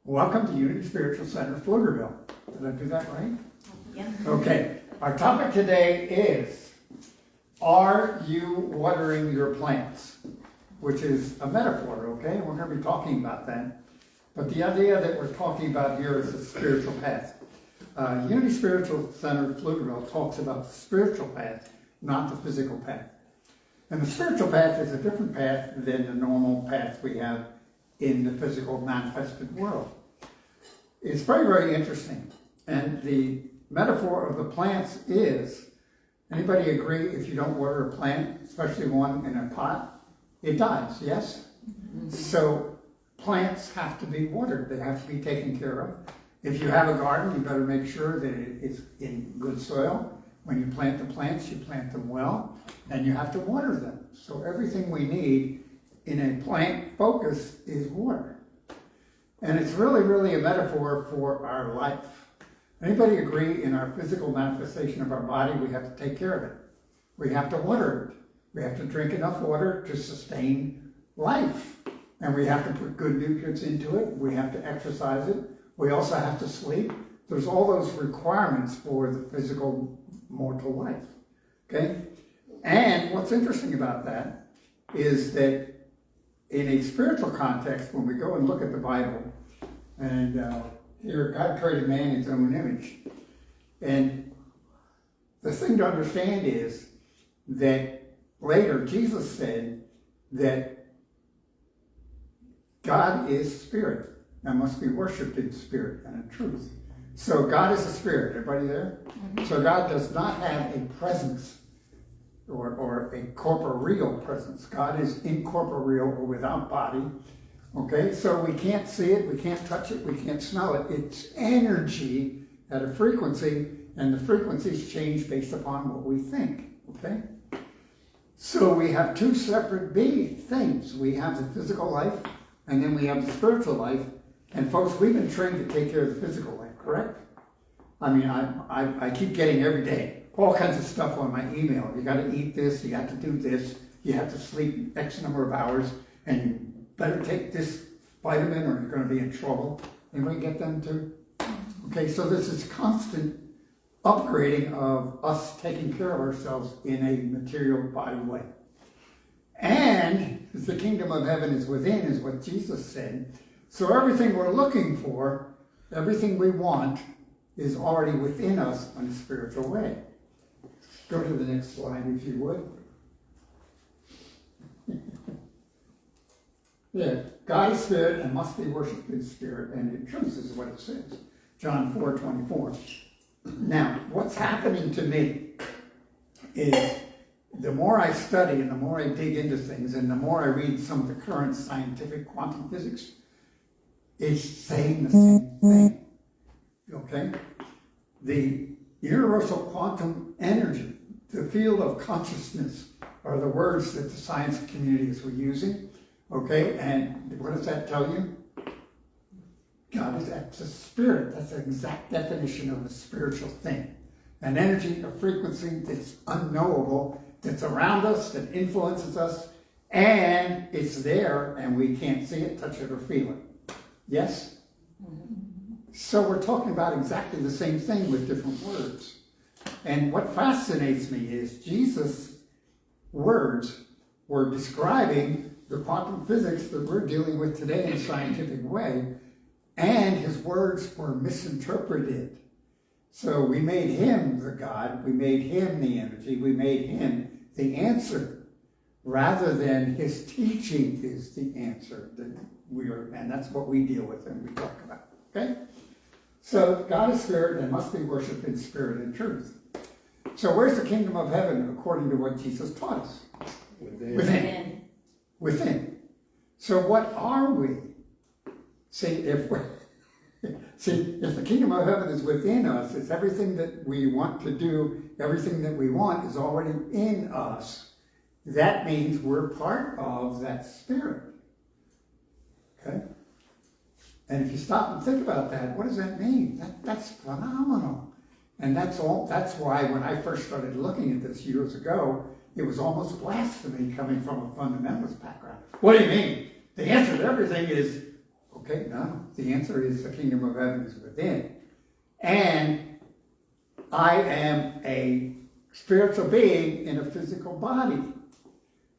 Welcome to Unity Spiritual Center, Pflugerville. Did I do that right? Yeah. Okay, our topic today is, are you watering your plants? Which is a metaphor, okay? We're going to be talking about that. But the idea that we're talking about here is the spiritual path. Unity Spiritual Center, Pflugerville talks about the spiritual path, not the physical path. And the spiritual path is a different path than the normal path we have in the physical manifested world. It's very, very interesting. And the metaphor of the plants is, anybody agree if you don't water a plant, especially one in a pot, it dies, yes? Mm-hmm. So plants have to be watered. They have to be taken care of. If you have a garden, you better make sure that it is in good soil. When you plant the plants, you plant them well, and you have to water them. So everything we need in a plant focus is water. And it's really, really a metaphor for our life. Anybody agree in our physical manifestation of our body, we have to take care of it. We have to water it. We have to drink enough water to sustain life. And we have to put good nutrients into it. We have to exercise it. We also have to sleep. There's all those requirements for the physical mortal life. Okay? And what's interesting about that is that in a spiritual context, when we go and look at the Bible, and here God created man in his own image. And the thing to understand is that later Jesus said that God is spirit and must be worshipped in spirit and in truth. So God is a spirit. Everybody there? Mm-hmm. So God does not have a presence or a corporeal presence. God is incorporeal or without body. Okay, so we can't see it, we can't touch it, we can't smell it. It's energy at a frequency, and the frequencies change based upon what we think. Okay? So we have two separate things. We have the physical life, and then we have the spiritual life. And folks, we've been trained to take care of the physical life, correct? I mean, I keep getting every day all kinds of stuff on my email. You got to eat this, you have to do this, you have to sleep X number of hours, and you better take this vitamin or you're going to be in trouble. Anybody get them too? Okay, so this is constant upgrading of us taking care of ourselves in a material body way. And the kingdom of heaven is within, is what Jesus said. So everything we're looking for, everything we want, is already within us in a spiritual way. Go to the next slide, if you would. Yeah, God is spirit and must be worshipped in spirit and in truth, is what it says. John 4:24. Now, what's happening to me is the more I study and the more I dig into things and the more I read some of the current scientific quantum physics, it's saying the same thing. Okay? The universal quantum energy, the field of consciousness, are the words that the science communities were using. Okay, and what does that tell you? God is that's a spirit. That's the exact definition of a spiritual thing. An energy, a frequency that's unknowable, that's around us, that influences us, and it's there, and we can't see it, touch it, or feel it. Yes? So we're talking about exactly the same thing with different words. And what fascinates me is Jesus' words were describing the quantum physics that we're dealing with today in a scientific way, and his words were misinterpreted. So we made him the God, we made him the energy, we made him the answer, rather than his teaching is the answer that and that's what we deal with and we talk about. Okay? So God is spirit and must be worshipped in spirit and truth. So where's the kingdom of heaven according to what Jesus taught us? Within. Within. So what are we? See, if the kingdom of heaven is within us, it's everything that we want to do, everything that we want is already in us. That means we're part of that spirit. Okay? And if you stop and think about that, what does that mean? That's phenomenal. And that's why when I first started looking at this years ago, it was almost blasphemy coming from a fundamentalist background. What do you mean? The answer to everything is, okay, Okay, no. The answer is the kingdom of heaven is within. And I am a spiritual being in a physical body.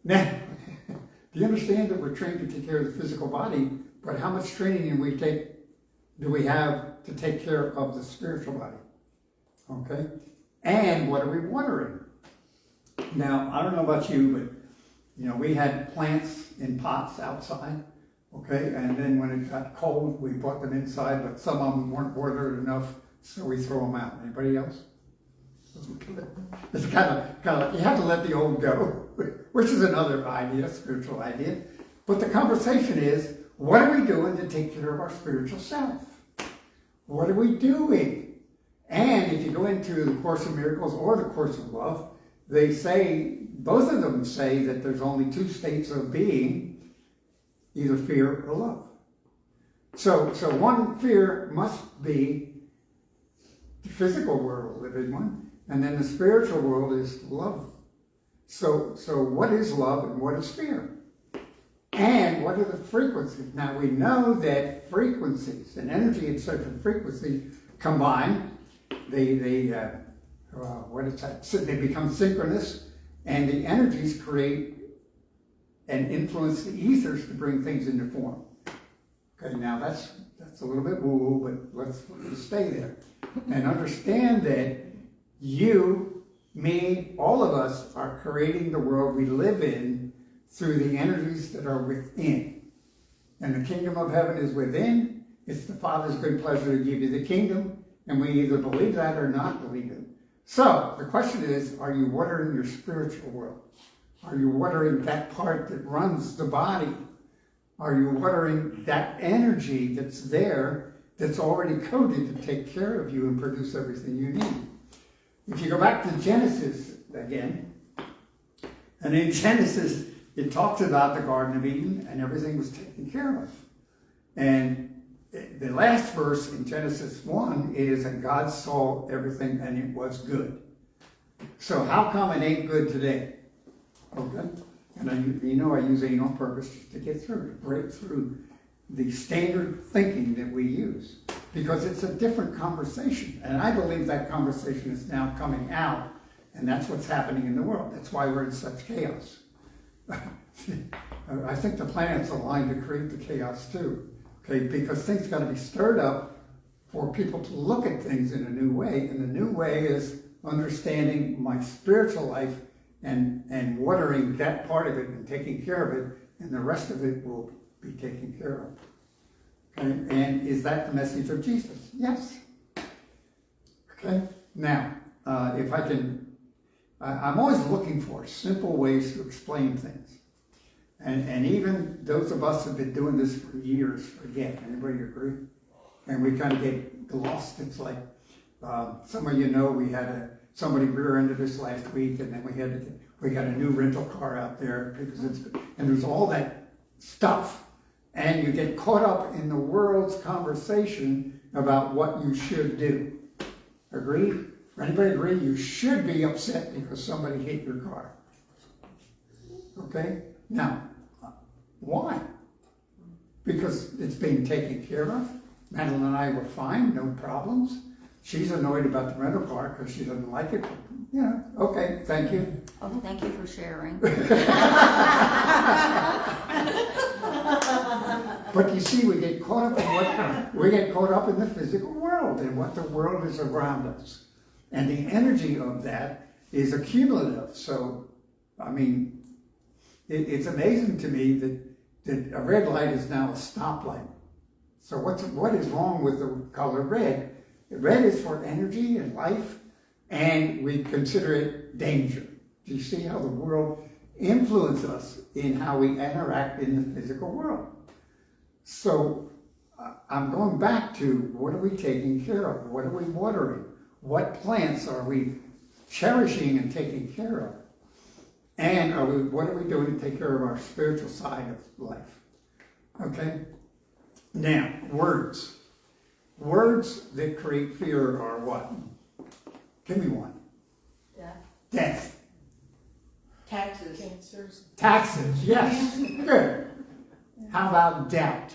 Now, do you understand that we're trained to take care of the physical body, but how much training do we have to take care of the spiritual body? Okay? And what are we watering? Now, I don't know about you, but we had plants in pots outside, okay? And then when it got cold, we brought them inside, but some of them weren't watered enough, so we throw them out. Anybody else? It's kind of you have to let the old go, which is another idea, spiritual idea. But the conversation is, what are we doing to take care of our spiritual self? What are we doing? And if you go into the Course of Miracles or the Course of Love, they say, both of them say that there's only two states of being, either fear or love. So one fear must be the physical world, the big one. And then the spiritual world is love. So what is love and what is fear? And what are the frequencies? Now we know that frequencies and energy and certain frequency combine. What is that? So they become synchronous, and the energies create and influence the ethers to bring things into form. Okay, now that's a little bit woo-woo, but let's stay there and understand that you, me, all of us are creating the world we live in through the energies that are within. And the kingdom of heaven is within. It's the Father's good pleasure to give you the kingdom, and we either believe that or not believe it. So the question is, are you watering your spiritual world? Are you watering that part that runs the body? Are you watering that energy that's there, that's already coded to take care of you and produce everything you need? If you go back to Genesis again, and in Genesis, it talks about the Garden of Eden and everything was taken care of. And the last verse in Genesis 1 is, and God saw everything and it was good. So how come it ain't good today? Okay? And I use ain't on purpose just to get through, to break through the standard thinking that we use. Because it's a different conversation. And I believe that conversation is now coming out. And that's what's happening in the world. That's why we're in such chaos. I think the planet's aligned to create the chaos too. Okay, because things got to be stirred up for people to look at things in a new way. And the new way is understanding my spiritual life and watering that part of it and taking care of it. And the rest of it will be taken care of. And is that the message of Jesus? Yes. Okay. Now, if I can, I'm always looking for simple ways to explain things. And even those of us who have been doing this for years forget. Anybody agree? And we kind of get lost. It's like, some of you know we had somebody rear-ended us last week, and then we got a new rental car out there because and there's all that stuff. And you get caught up in the world's conversation about what you should do. Agree? Anybody agree? You should be upset because somebody hit your car. Okay? Now, why? Because it's being taken care of. Madeline and I were fine, no problems. She's annoyed about the rental car because she doesn't like it. Yeah, okay, thank you. Oh, thank you for sharing. But you see, we get caught up in the physical world and what the world is around us. And the energy of that is accumulative. So, I mean, it's amazing to me that a red light is now a stoplight. So what is wrong with the color red? Red is for energy and life, and we consider it danger. Do you see how the world influences us in how we interact in the physical world? So I'm going back to, what are we taking care of? What are we watering? What plants are we cherishing and taking care of? And what are we doing to take care of our spiritual side of life? Okay? Now, words. Words that create fear are what? Give me one. Death. Death. Taxes. Cancers. Taxes, yes. Good. How about doubt?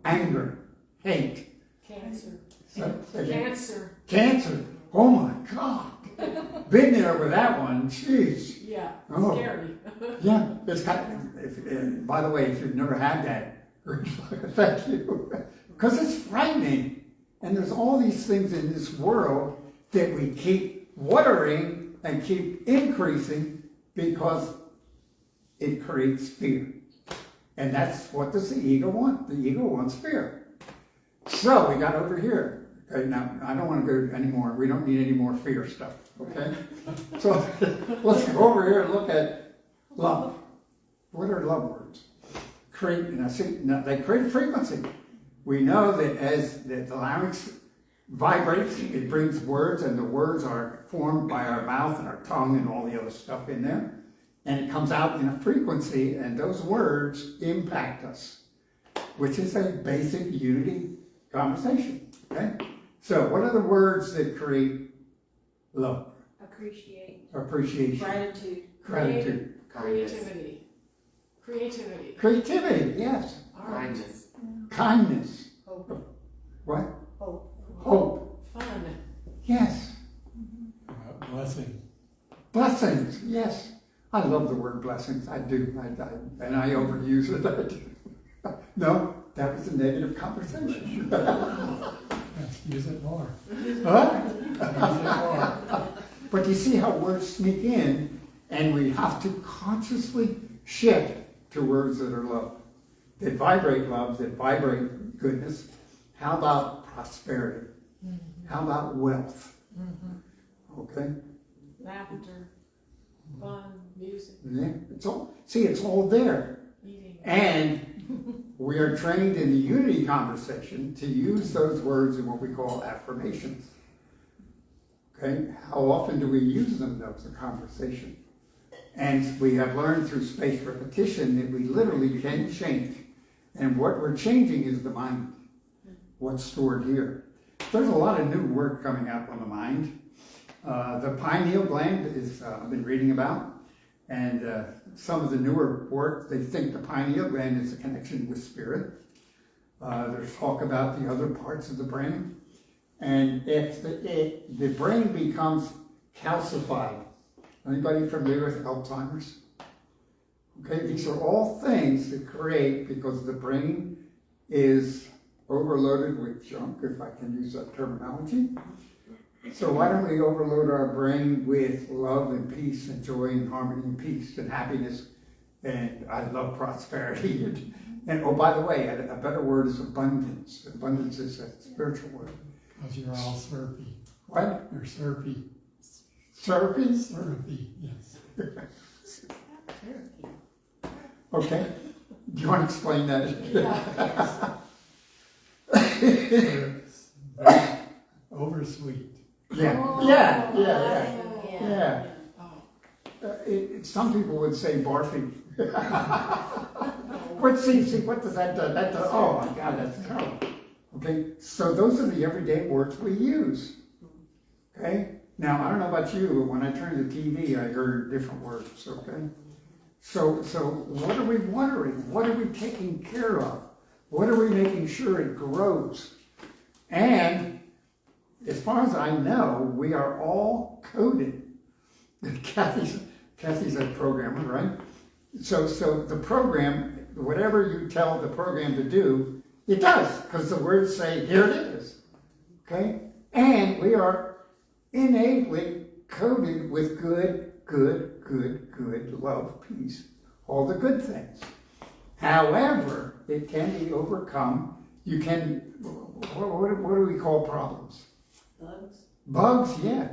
anger, hate, Cancer. cancer. Cancer. Oh my God. Been there with that one. Jeez. Yeah. Oh. Scary. Yeah, it's kind of, by the way, if you've never had that, thank you. Because it's frightening. And there's all these things in this world that we keep watering and keep increasing because it creates fear. And that's what does the ego want? The ego wants fear. So we got over here. Okay, now I don't want to go anymore. We don't need any more fear stuff. Okay? So let's go over here and look at love. What are love words? They create frequency. We know that as the larynx vibrates, it brings words, and the words are formed by our mouth and our tongue and all the other stuff in there. And it comes out in a frequency, and those words impact us, which is a basic unity conversation. Okay? So what are the words that create love? Appreciate. Appreciation. Gratitude. Gratitude. Creativity. Creativity. Creativity, yes. Kindness. Kindness. Hope. What? Hope. Hope. Fun. Yes. Blessing. Blessings, yes. I love the word blessings. I do. And I overuse it. I do. No, that was a negative conversation. Yes, use it more. Huh? Use it more. But you see how words sneak in, and we have to consciously shift to words that are love, that vibrate love, that vibrate goodness. How about prosperity? How about wealth? Okay? Laughter. Fun. Music. Yeah, it's all there. Eating. And we are trained in the unity conversation to use those words in what we call affirmations. Okay? How often do we use them, though, as a conversation? And we have learned through spaced repetition that we literally can change. And what we're changing is the mind, what's stored here. There's a lot of new work coming out on the mind. The pineal gland is I've been reading about. And some of the newer work, they think the pineal gland is a connection with spirit. There's talk about the other parts of the brain. And if the brain becomes calcified, anybody familiar with Alzheimer's? Okay, these are all things that create because the brain is overloaded with junk, if I can use that terminology. So why don't we overload our brain with love and peace and joy and harmony and peace and happiness, and I love prosperity. And oh, by the way, a better word is abundance. Abundance is a spiritual word. Because you're all surfy. What? You're surfy. Serapis? Surfy, yes. Okay. Do you want to explain that? Very oversweet. Yeah. Yeah. Some people would say barfy. But see, what does that do? That does, oh my God, that's terrible. Okay, so those are the everyday words we use. Okay, now I don't know about you, but when I turned the TV, I heard different words. Okay, so what are we watering? What are we taking care of? What are we making sure it grows? And as far as I know, we are all coded. Kathy's a programmer, right? So the program, whatever you tell the program to do, it does, because the words say, here it is. Okay? And we are innately coded with good, love, peace, all the good things. However, it can be overcome. You can, what do we call problems? Bugs. Bugs, yeah.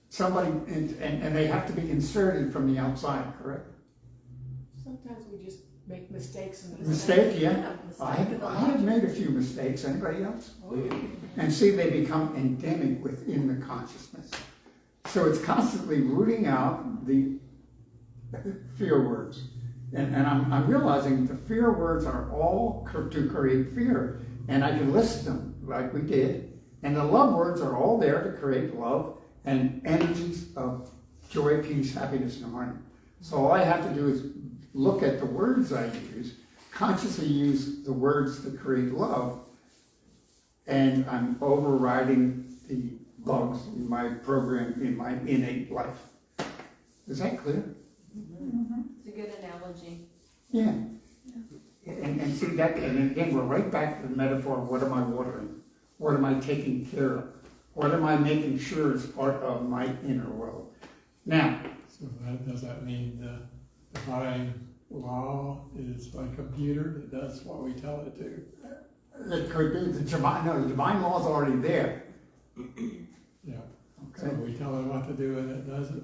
Somebody, and they have to be inserted from the outside, correct? Sometimes we just make mistakes in the Mistake, yeah. Mistake. I have made a few mistakes. Anybody else? Oh, yeah. And see, they become endemic within the consciousness. So it's constantly rooting out the fear words. And I'm realizing the fear words are all to create fear. And I can list them like we did. And the love words are all there to create love and energies of joy, peace, happiness, and harmony. So all I have to do is look at the words I use, consciously use the words to create love, and I'm overriding the bugs in my program, in my innate life. Is that clear? It's a good analogy. Yeah. And see that, and again, we're right back to the metaphor of what am I watering? What am I taking care of? What am I making sure is part of my inner world? Now, So does that mean the divine law is like a computer that does what we tell it to? it could be the divine law is already there. Yeah. So Okay? we tell it what to do and it does it?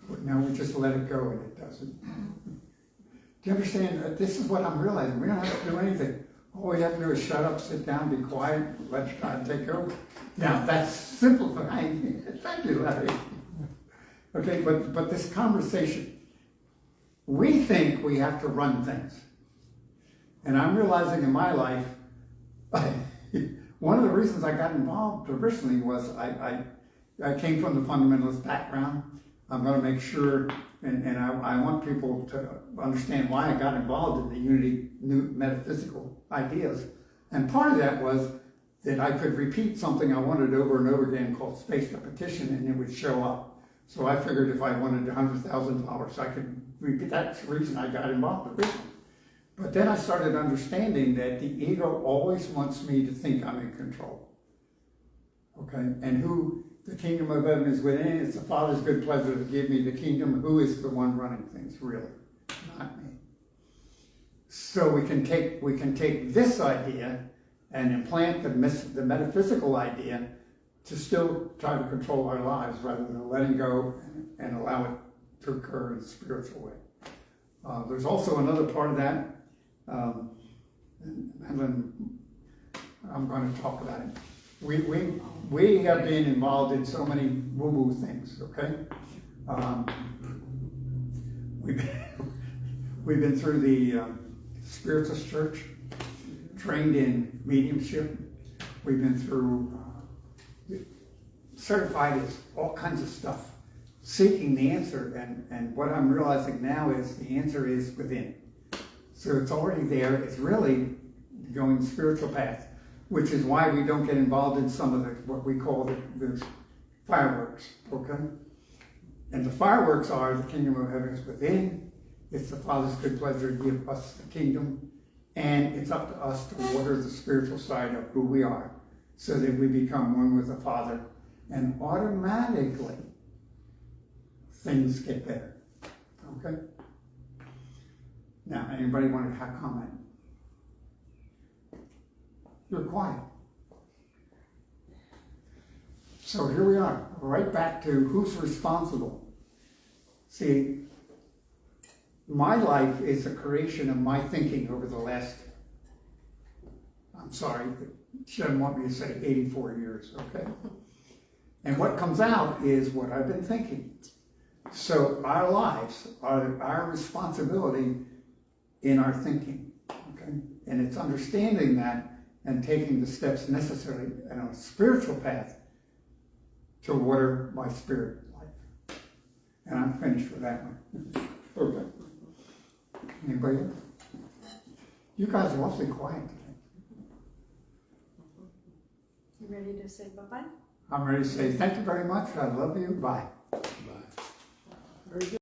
But now we just let it go and it doesn't. Do you understand? This is what I'm realizing. We don't have to do anything. All we have to do is shut up, sit down, be quiet, let God take over. Now, that's simplifying. Thank you, Larry. Okay, but this conversation, we think we have to run things. And I'm realizing in my life, one of the reasons I got involved originally was I came from the fundamentalist background. I'm going to make sure, and I want people to understand why I got involved in the unity new metaphysical ideas. And part of that was that I could repeat something I wanted over and over again called spaced repetition, and it would show up. So I figured if I wanted $100,000, I could repeat. That's the reason I got involved originally. But then I started understanding that the ego always wants me to think I'm in control. Okay? And who the kingdom of heaven is within, it's the Father's good pleasure to give me the kingdom. Who is the one running things, really? Not me. So we can take this idea and implant the metaphysical idea to still try to control our lives rather than letting go and allow it to occur in a spiritual way. There's also another part of that, and then I'm going to talk about it. We have been involved in so many woo-woo things, okay? We've been through the Spiritist Church, trained in mediumship. We've been through certified as all kinds of stuff, seeking the answer. And what I'm realizing now is the answer is within. So it's already there. It's really going the spiritual path, which is why we don't get involved in some of the what we call the fireworks, okay? And the fireworks are the kingdom of heaven is within. It's the Father's good pleasure to give us the kingdom. And it's up to us to water the spiritual side of who we are so that we become one with the Father. And automatically, things get better. Okay? Now, anybody want to have comment? You're quiet. So here we are, right back to who's responsible. See, my life is a creation of my thinking over the last, I'm sorry, she doesn't want me to say 84 years, okay? And what comes out is what I've been thinking. So our lives are our responsibility in our thinking, okay? And it's understanding that and taking the steps necessary on a spiritual path to water my spirit life. And I'm finished with that one. Okay. Anybody else? You guys are awfully quiet today. You ready to say bye-bye? I'm ready to say thank you very much. I love you. Bye. Very good.